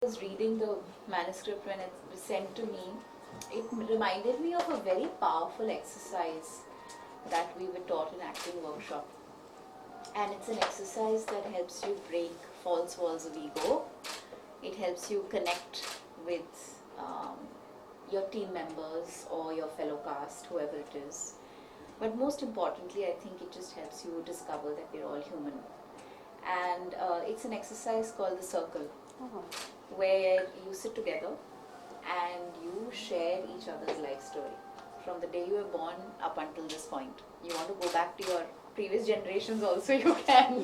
was reading the manuscript when it was sent to me, it reminded me of a very powerful exercise that we were taught in acting workshop. And it's an exercise that helps you break false walls of ego. It helps you connect with your team members or your fellow cast, whoever it is. But most importantly, I think it just helps you discover that we're all human. And it's an exercise called the circle, where you sit together and you share each other's life story from the day you were born up until this point. You want to go back to your previous generations also, you can.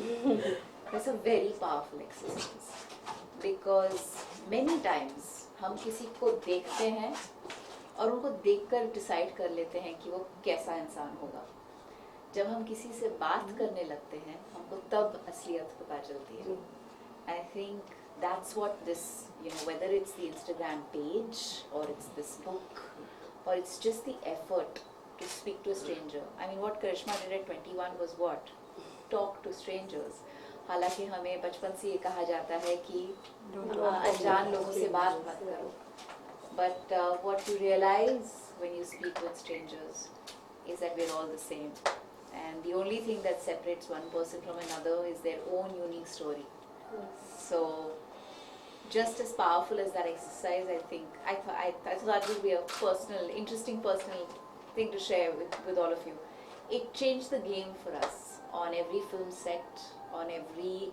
It's a very powerful exercise because many times हम किसी को देखते हैं और उनको देखकर decide कर लेते हैं कि वो कैसा इंसान होगा. जब हम किसी से बात करने लगते हैं हमको तब असलियत पता चलती है. I think that's what this, whether it's the Instagram page or it's this book or it's just the effort to speak to a stranger. I mean, what Karishma did at 21 was what? Talk to strangers. हालांकि हमें बचपन से ये कहा जाता है कि अनजान लोगों से बात मत करो. But what you realize when you speak with strangers is that we're all the same. And the only thing that separates one person from another is their own unique story. So, just as powerful as that exercise, I think, I thought it would be a interesting personal thing to share with all of you. It changed the game for us on every film set, on every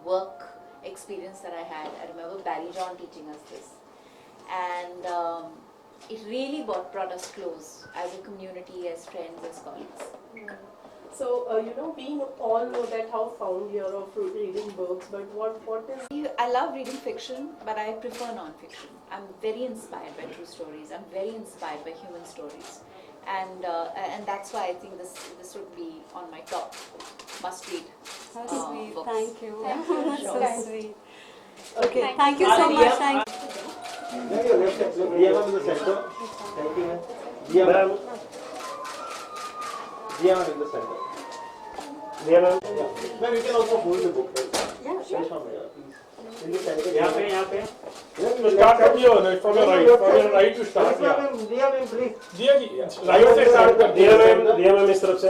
work experience that I had. I remember Barry John teaching us this. And it really brought us close as a community, as friends, as colleagues. So, we all know that how fond you are of reading books, but what is... I love reading fiction, but I prefer non-fiction. I'm very inspired by true stories. I'm very inspired by human stories. And that's why I think this would be on my top must-read Sweet, books. thank you. Thank you. So sweet. Okay, thank you so much. Thank you. Diya ma'am in the center. Thank you ma'am. Diya ma'am. Diya ma'am in the center. Diya ma'am. Yeah. Ma'am, you can also hold the book. Right? Yeah, sure. Please, in the center. यहाँ पे Start from your from your right to start. Diya ma'am, please. दिया की right से start कर. दिया ma'am इस तरफ से.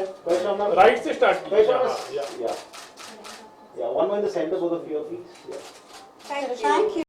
राइट से स्टार्ट कीजिए. Yeah. One more in the center, both of you, please. Yeah. Thank you.